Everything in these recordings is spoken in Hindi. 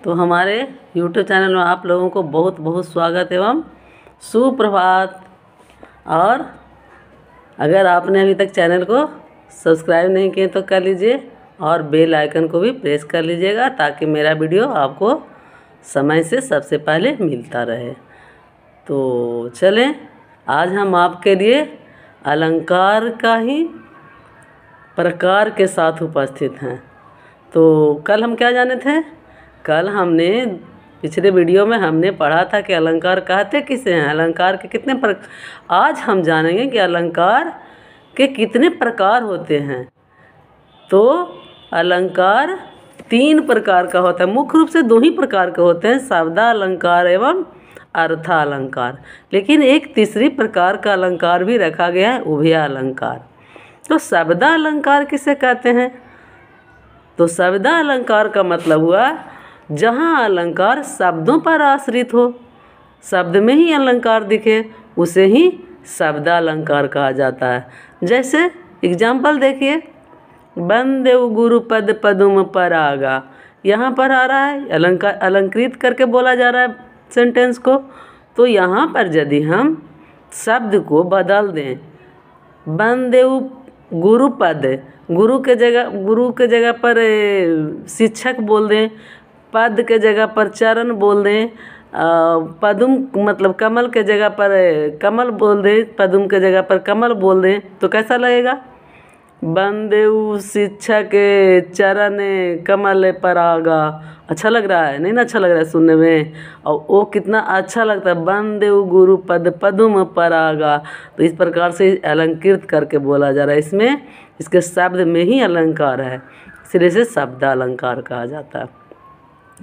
तो हमारे YouTube चैनल में आप लोगों को बहुत बहुत स्वागत एवं सुप्रभात। और अगर आपने अभी तक चैनल को सब्सक्राइब नहीं किए तो कर लीजिए और बेल आइकन को भी प्रेस कर लीजिएगा ताकि मेरा वीडियो आपको समय से सबसे पहले मिलता रहे। तो चलें, आज हम आपके लिए अलंकार का ही प्रकार के साथ उपस्थित हैं। तो कल हम क्या जाने थे? कल हमने पिछले वीडियो में हमने पढ़ा था कि अलंकार कहते किसे हैं, अलंकार के कितने प्रकार। आज हम जानेंगे कि अलंकार के कितने प्रकार होते हैं। तो अलंकार 3 प्रकार का होता है, मुख्य रूप से 2 ही प्रकार के होते हैं, शब्दालंकार एवं अर्थालंकार। लेकिन एक तीसरी प्रकार का अलंकार भी रखा गया है, उभयालंकार। तो शब्दालंकार किसे कहते हैं? तो शब्दालंकार का मतलब हुआ जहाँ अलंकार शब्दों पर आश्रित हो, शब्द में ही अलंकार दिखे, उसे ही शब्दालंकार कहा जाता है। जैसे एग्जाम्पल देखिए, वंदे गुरुपद पदुम परागा, यहाँ पर आ रहा है अलंकार, अलंकृत करके बोला जा रहा है सेंटेंस को। तो यहाँ पर यदि हम शब्द को बदल दें, वंदे गुरुपद, गुरु के जगह पर शिक्षक बोल दें, पद के जगह पर चरण बोल दें, पदुम मतलब कमल के जगह पर कमल बोल दें, पदुम के जगह पर कमल बोल दें, तो कैसा लगेगा? बंदेऊ शिक्षक चरण कमल परागा। अच्छा लग रहा है? नहीं ना अच्छा लग रहा है सुनने में? और वो कितना अच्छा लगता है, बंदेऊ गुरु पद पदुम परागा। तो इस प्रकार से अलंकृत करके बोला जा रहा है, इसमें इसके शब्द में ही अलंकार है, इसलिए इसे शब्दालंकार कहा जाता है।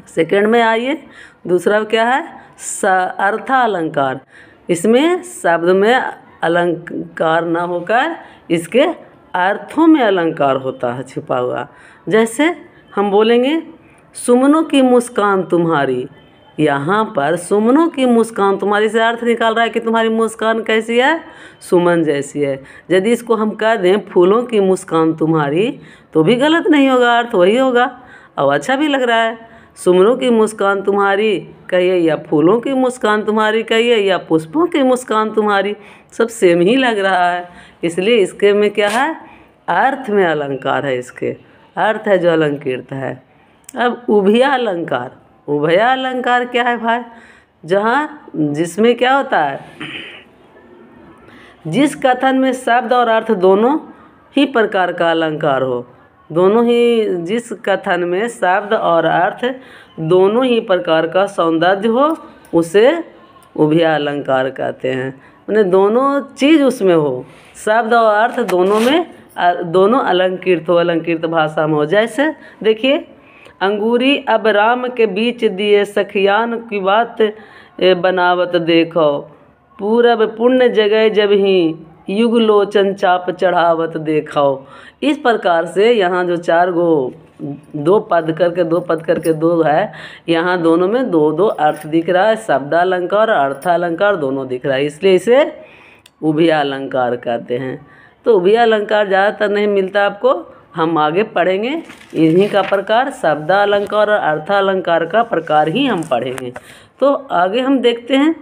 सेकंड में आइए, दूसरा क्या है? अर्थालंकार। इसमें शब्द में अलंकार ना होकर इसके अर्थों में अलंकार होता है छिपा हुआ। जैसे हम बोलेंगे सुमनों की मुस्कान तुम्हारी, यहाँ पर सुमनों की मुस्कान तुम्हारी से अर्थ निकाल रहा है कि तुम्हारी मुस्कान कैसी है? सुमन जैसी है। यदि इसको हम कह दें फूलों की मुस्कान तुम्हारी, तो भी गलत नहीं होगा, अर्थ वही होगा और अच्छा भी लग रहा है। सुमनों की मुस्कान तुम्हारी कहिए या फूलों की मुस्कान तुम्हारी कहिए या पुष्पों की मुस्कान तुम्हारी, सब सेम ही लग रहा है। इसलिए इसके में क्या है? अर्थ में अलंकार है, इसके अर्थ है जो अलंकृत है। अब उभयालंकार, उभयालंकार क्या है भाई? जहाँ जिसमें क्या होता है, जिस कथन में शब्द और अर्थ दोनों ही प्रकार का अलंकार हो, दोनों ही, जिस कथन में शब्द और अर्थ दोनों ही प्रकार का सौंदर्य हो, उसे उभयालंकार कहते हैं। माने दोनों चीज़ उसमें हो, शब्द और अर्थ दोनों में, दोनों अलंकृत हो, अलंकृत भाषा में हो। जैसे देखिए, अंगूरी अब राम के बीच दिए सखियान की बात बनावत देखो, पूरब पुण्य जगह जब ही युग लोचन चाप चढ़ावत देखो। इस प्रकार से यहाँ जो 4 गो 2 पद करके 2 है, यहाँ दोनों में 2 अर्थ दिख रहा है, शब्दालंकार और अर्थालंकार दोनों दिख रहा है, इसलिए इसे उभयालंकार कहते हैं। तो उभयालंकार ज़्यादातर नहीं मिलता आपको, हम आगे पढ़ेंगे इन्हीं का प्रकार, शब्दालंकार और अर्थालंकार का प्रकार ही हम पढ़ेंगे। तो आगे हम देखते हैं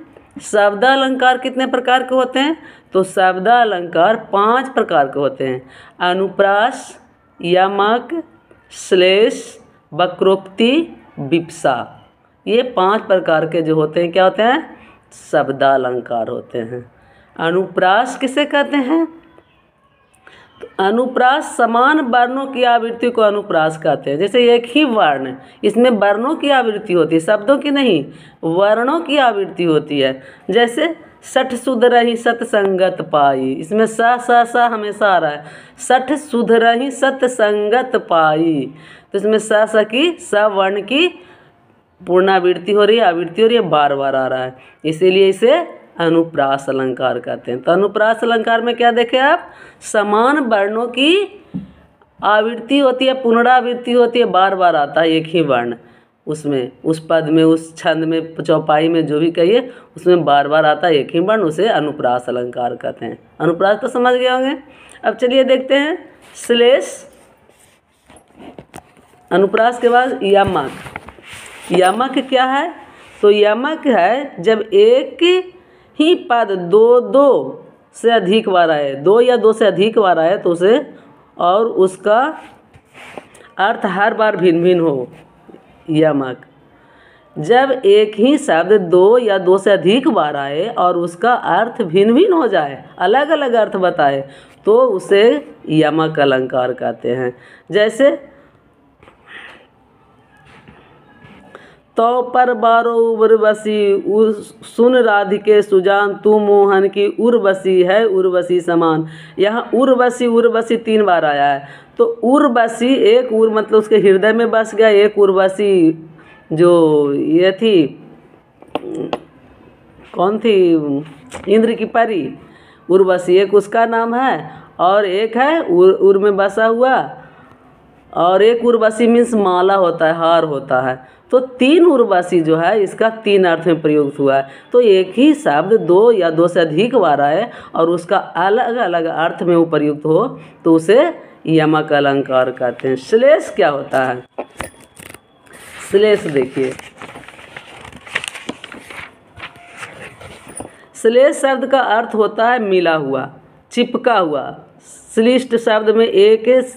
शब्दालंकार कितने प्रकार के होते हैं। तो शब्दालंकार 5 प्रकार के होते हैं, अनुप्रास, यमक, श्लेष, वक्रोक्ति, विप्सा। ये 5 प्रकार के जो होते हैं क्या होते हैं? शब्दालंकार होते हैं। अनुप्रास किसे कहते हैं? तो अनुप्रास समान वर्णों की आवृत्ति को अनुप्रास कहते हैं। जैसे एक ही वर्ण, इसमें वर्णों की आवृत्ति होती है, शब्दों की नहीं, वर्णों की आवृत्ति होती है। जैसे सठ सुधरहि सतसंगत पाई, इसमें सा हमेशा आ रहा है, सठ सुधरहि सतसंगत पाई। तो इसमें सा की वर्ण की पूर्णावृत्ति हो रही है, आवृत्ति हो रही है, बार बार आ रहा है, इसीलिए इसे अनुप्रास अलंकार कहते हैं। तो अनुप्रास अलंकार में क्या देखें आप? समान वर्णों की आवृत्ति होती है, पुनरावृत्ति होती है, बार बार आता है एक ही वर्ण, उसमें उस पद में, उस छंद में, चौपाई में, जो भी कहिए, उसमें बार बार आता है एक ही वर्ण, उसे अनुप्रास अलंकार कहते हैं। अनुप्रास तो समझ गए होंगे। अब चलिए देखते हैं श्लेष। अनुप्रास के बाद यमक। यमक क्या है? तो यमक है जब एक ही पद दो दो से अधिक बार आए, दो या दो से अधिक बार आए तो उसे, और उसका अर्थ हर बार भिन्न भिन्न हो। यमक जब एक ही शब्द दो या दो से अधिक बार आए और उसका अर्थ भिन्न भिन्न हो जाए, अलग अलग अर्थ बताए, तो उसे यमक अलंकार कहते हैं। जैसे तो पर बारो उर्वशी सुन राधिके सुजान तू मोहन की उर्वशी है उर्वशी समान। यहाँ उर्वशी उर्वशी 3 बार आया है। तो उर्वशी, एक उर मतलब उसके हृदय में बस गया, एक उर्वशी जो ये थी, कौन थी, इंद्र की परी उर्वशी, एक उसका नाम है, और एक है उर में बसा हुआ, और एक उर्वशी मीन्स माला होता है, हार होता है। तो 3 उर्वशी जो है इसका 3 अर्थ में प्रयुक्त हुआ है। तो एक ही शब्द दो या दो से अधिक बार आए और उसका अलग अलग अर्थ में वो प्रयुक्त हो तो उसे यमक अलंकार कहते हैं। श्लेष क्या होता है? श्लेष देखिए, श्लेष शब्द का अर्थ होता है मिला हुआ, चिपका हुआ। श्लिष्ट शब्द में एक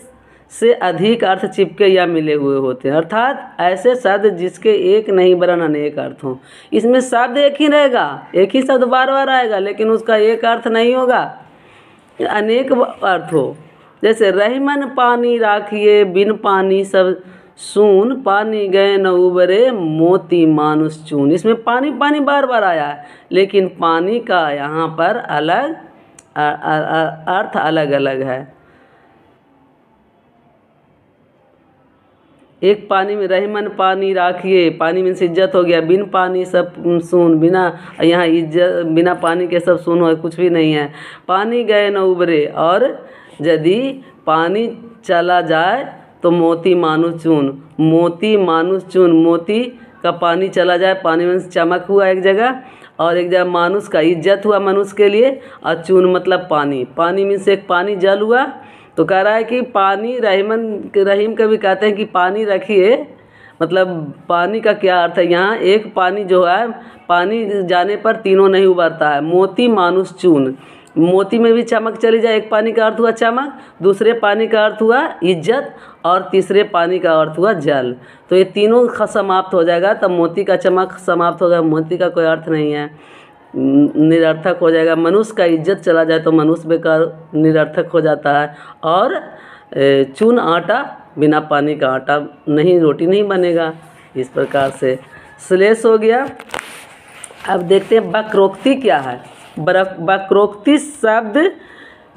से अधिक अर्थ चिपके या मिले हुए होते हैं, अर्थात ऐसे शब्द जिसके एक नहीं वरन अनेक अर्थ हों। इसमें शब्द एक ही रहेगा, एक ही शब्द बार बार आएगा, लेकिन उसका एक अर्थ नहीं होगा, अनेक अर्थ हो। जैसे रहीमन पानी राखिए बिन पानी सब सून, पानी गए न उबरे मोती मानुष चून। इसमें पानी पानी बार बार आया है, लेकिन पानी का यहाँ पर अलग अर्थ अलग अलग है। एक पानी में रहीमन पानी राखिए, पानी में इज्जत हो गया, बिन पानी सब सुन, बिना, यहाँ इज्जत बिना पानी के सब सुन हो, कुछ भी नहीं है। पानी गए न उबरे, और यदि पानी चला जाए तो मोती मानुष चून, मोती मानुष चून, मोती का पानी चला जाए, पानी में चमक हुआ एक जगह, और एक जगह मानुष का इज्जत हुआ मनुष्य के लिए, और चून मतलब पानी, पानी में से एक पानी जल हुआ। तो कह रहा है कि पानी, रहीम कभी कहते हैं कि पानी रखिए, मतलब पानी का क्या अर्थ है यहाँ? एक पानी जो है, पानी जाने पर तीनों नहीं उबरता है। मोती मानुष चून, मोती में भी चमक चली जाए, एक पानी का अर्थ हुआ चमक, दूसरे पानी का अर्थ हुआ इज्जत, और तीसरे पानी का अर्थ हुआ जल। तो ये तीनों समाप्त हो जाएगा तब मोती का चमक समाप्त हो गया, मोती का कोई अर्थ नहीं है, निरर्थक हो जाएगा। मनुष्य का इज्जत चला जाए तो मनुष्य बेकार निरर्थक हो जाता है। और चून आटा, बिना पानी का आटा नहीं, रोटी नहीं बनेगा। इस प्रकार से श्लेष हो गया। अब देखते हैं वक्रोक्ति क्या है। वक्रोक्ति शब्द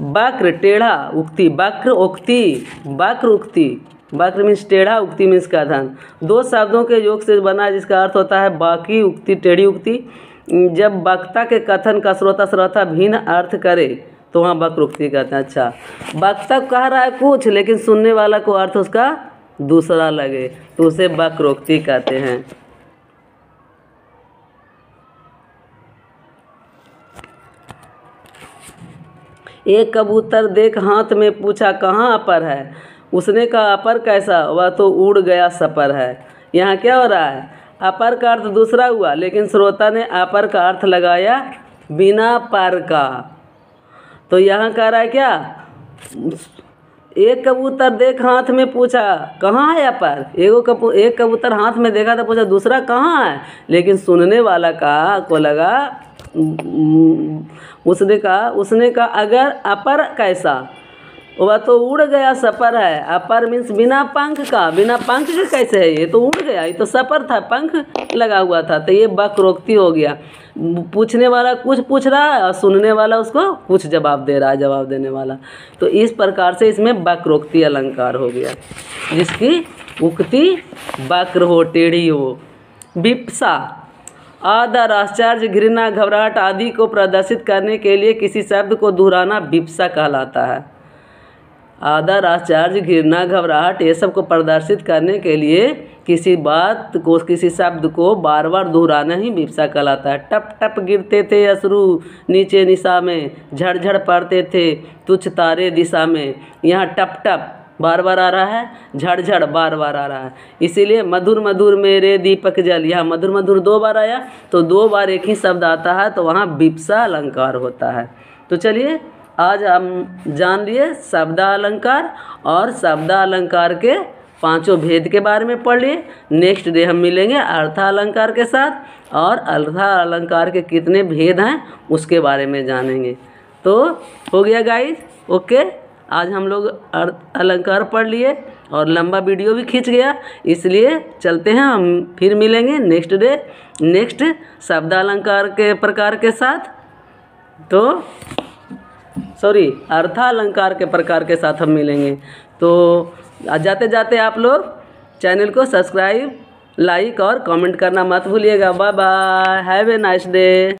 वक्र टेढ़ा, उक्ति, वक्र उक्ति, वक्र उक्ति, वक्र मीन्स टेढ़ा, उक्ति मीन्स कथन। 2 शब्दों के योग से बना जिसका अर्थ होता है बाकी उक्ति, टेढ़ी उक्ति। जब वक्ता के कथन का श्रोता भिन्न अर्थ करे तो वहाँ वक्रोक्ति कहते हैं। अच्छा, वक्ता कह रहा है कुछ लेकिन सुनने वाला को अर्थ उसका दूसरा लगे तो उसे वक्रोक्ति कहते हैं। एक कबूतर देख हाथ में पूछा कहाँ अपर है, उसने कहा अपर कैसा, वह तो उड़ गया सपर है। यहाँ क्या हो रहा है? अपर का अर्थ दूसरा हुआ लेकिन श्रोता ने अपर का अर्थ लगाया बिना पर का। तो यहाँ कह रहा है क्या? एक कबूतर देख हाथ में पूछा कहाँ है अपर, एक कबूतर हाथ में देखा था, पूछा दूसरा कहाँ है, लेकिन सुनने वाला को लगा, उसने कहा अगर अपर कैसा, वह तो उड़ गया सपर है। अपर मीन्स बिना पंख का, बिना पंख के कैसे है, ये तो उड़ गया, ये तो सपर था, पंख लगा हुआ था। तो ये वक्रोक्ति हो गया। पूछने वाला कुछ पूछ रहा है और सुनने वाला उसको कुछ जवाब दे रहा है, जवाब देने वाला। तो इस प्रकार से इसमें वक्रोक्ति अलंकार हो गया, जिसकी उक्ति वक्र हो, टेढ़ी हो। विप्सा, आदर, आश्चर्य, घृणा, घबराहट आदि को प्रदर्शित करने के लिए किसी शब्द को दोहराना विप्सा कहलाता है। आदर, आश्चर्य, घृणा, घबराहट ये सब को प्रदर्शित करने के लिए किसी बात को, किसी शब्द को बार बार दोहराना ही विप्सा कहलाता है। टप टप गिरते थे अश्रु नीचे निशा में, झड़झड़ पड़ते थे तुच्छ तारे दिशा में। यहाँ टप टप बार बार आ रहा है, झड़ बार बार आ रहा है। इसीलिए मधुर मधुर मेरे दीपक जल, यहाँ मधुर मधुर 2 बार आया तो 2 बार एक ही शब्द आता है, तो वहाँ विप्सा अलंकार होता है। तो चलिए आज हम जान लिए शब्दालंकार और शब्दालंकार के 5 भेद के बारे में पढ़ लिए। नेक्स्ट डे हम मिलेंगे अर्थालंकार के साथ और अर्थालंकार के कितने भेद हैं उसके बारे में जानेंगे। तो हो गया गाइस, ओके। आज हम लोग अलंकार पढ़ लिए और लंबा वीडियो भी खींच गया, इसलिए चलते हैं, हम फिर मिलेंगे नेक्स्ट डे नेक्स्ट शब्दालंकार के प्रकार के साथ। तो सॉरी, अर्थालंकार के प्रकार के साथ हम मिलेंगे। तो जाते जाते आप लोग चैनल को सब्सक्राइब, लाइक और कमेंट करना मत भूलिएगा। Bye bye, have a nice day.